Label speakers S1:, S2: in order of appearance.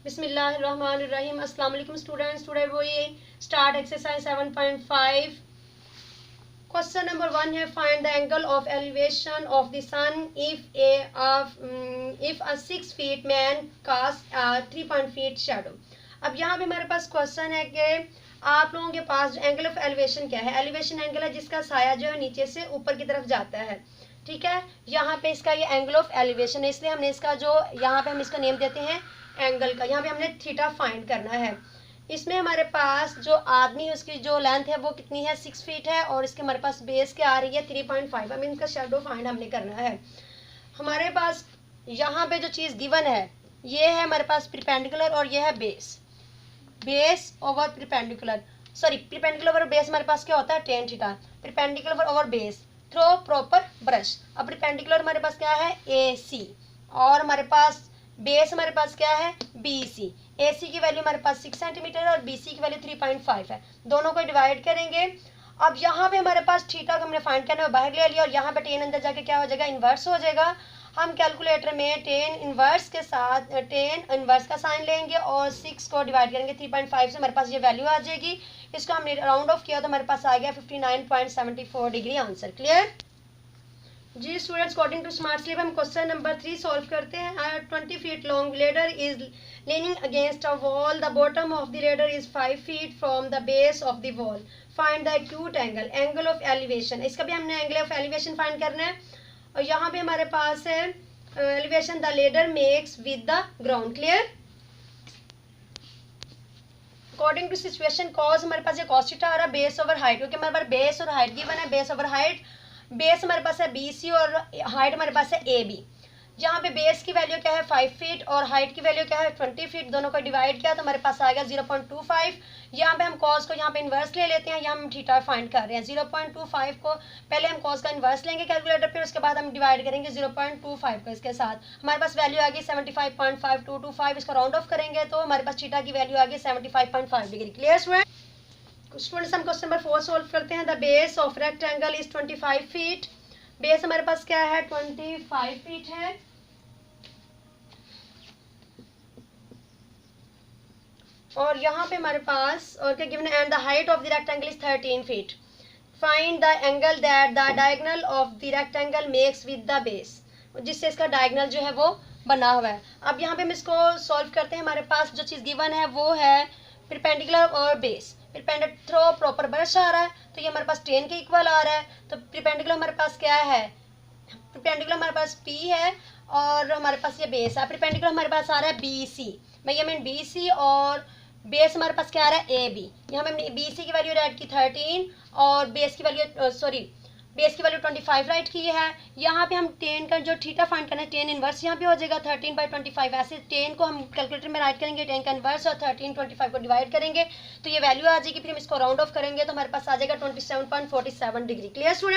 S1: बिस्मिल्लाहिर्रहमानिर्रहीम। अस्सलाम वालेकुम students. Today we start exercise 7.5. Question number 1 है find the angle of elevation of the sun if a 6 feet man casts a 3 feet shadow. अब यहाँ पे हमारे पास क्वेश्चन है कि आप लोगों के पास एंगल ऑफ एलिवेशन क्या है। एलिवेशन एंगल है जिसका साया जो है नीचे से ऊपर की तरफ जाता है, ठीक है। यहाँ पे इसका ये एंगल ऑफ एलिवेशन है, इसलिए हमने इसका जो यहाँ पे हम इसका नेम देते हैं एंगल का। यहाँ पे हमने थीटा फाइंड करना है। इसमें हमारे पास जो आदमी है उसकी जो लेंथ है वो कितनी है, 6 फीट है, और इसके हमारे पास बेस क्या आ रही है 3.5। हमें इनका शेडो फाइंड हमने करना है। हमारे पास यहाँ पे जो चीज़ गिवन है ये है हमारे पास परपेंडिकुलर और ये है base. Base over perpendicular, sorry perpendicular over base हमारे पास क्या होता है tan theta. Perpendicular over base throw proper brush. अब परपेंडिकुलर हमारे पास क्या है AC और हमारे पास बेस हमारे पास क्या है BC। AC की वैल्यू हमारे पास 6 सेंटीमीटर और BC की वैल्यू 3.5 है। दोनों को डिवाइड करेंगे। अब यहाँ पे हमारे पास थीटा को हमने फाइंड करना है, बाहर ले लिया, और यहाँ पे tan अंदर जाके क्या हो जाएगा, इन्वर्स हो जाएगा। हम कैलकुलेटर में tan इन्वर्स के साथ tan इन्वर्स का साइन लेंगे और 6 को डिवाइड करेंगे 3.5 से, हमारे पास ये वैल्यू आ जाएगी। इसको हमने राउंड ऑफ किया तो हमारे पास आ गया 59.74 डिग्री आंसर। क्लियर जी students. According to smart sleep हम क्वेश्चन नंबर 3 सॉल्व करते हैं। 20 feet long ladder is leaning against a wall. The bottom of the ladder is 5 feet from the base of the wall. Find the acute angle, angle of elevation. इसका भी हमने angle of elevation find करना है। और यहाँ पे हमारे पास है elevation the ladder makes with the ground. Clear? According to situation cos हमारे पास ये cos थीटा आ रहा है बेस ओवर हाइट, क्योंकि हमारे पास बेस और हाइट गिवन है। बेस ओवर हाइट, बेस हमारे पास है BC और हाइट हमारे पास है AB। यहाँ पे बेस की वैल्यू क्या है 5 फीट और हाइट की वैल्यू क्या है 20 फीट। दोनों को डिवाइड किया तो हमारे पास आ गया 0.25। यहाँ पे हम कॉस को यहाँ पे इन्वर्स ले लेते हैं, यहाँ हम थीटा फाइंड कर रहे हैं। 0.25 को पहले हम कॉस का इन्वर्स लेंगे कैलकुलेटर पे, उसके बाद हम डिवाइड करेंगे 0.25 को इसके साथ। हमारे पास वैल्यू आ गई 75.5225। इसका राउंड ऑफ करेंगे तो हमारे पास थीटा की वैल्यू आ गई 75.5 डिग्री। Clear students. हम क्वेश्चन नंबर 4 सोल्व करते हैं। The base of rectangle is 25 feet. Base हमारे पास क्या है 25 फीट है, और यहाँ पे हमारे पास और क्या गिवन है, and the height of the rectangle is 13 feet. Find the angle that the diagonal of the rectangle makes with the base, जिससे इसका डायगोनल जो है वो बना हुआ है। अब यहाँ पे हम इसको सॉल्व करते हैं। हमारे पास जो चीज़ गिवन है वो है परपेंडिकुलर और base. Perpendicular through proper brush आ रहा है तो ये हमारे पास tan के इक्वल आ रहा है। तो परपेंडिकुलर हमारे पास क्या है, परपेंडिकुलर हमारे पास P है और हमारे पास ये बेस है। परपेंडिकुलर हमारे पास आ रहा है BC, मेजरमेंट BC, और बेस हमारे पास क्या आ रहा है AB। यहाँ हमने BC की वैल्यू राइट की 13 और बेस की वैल्यू बेस की वैल्यू 25 राइट की है। यहाँ पे हम tan का जो थीटा फाइंड करना है tan इनवर्स यहाँ पे हो जाएगा 13/25। ऐसे tan को हम कैलकुलेटर में राइट करेंगे, tan का इनवर्स और 13/25 को डिवाइड करेंगे तो ये वैल्यू आ जाएगी। फिर हम इसको राउंड ऑफ करेंगे तो हमारे पास आ जाएगा 27.47 डिग्री। Clear student.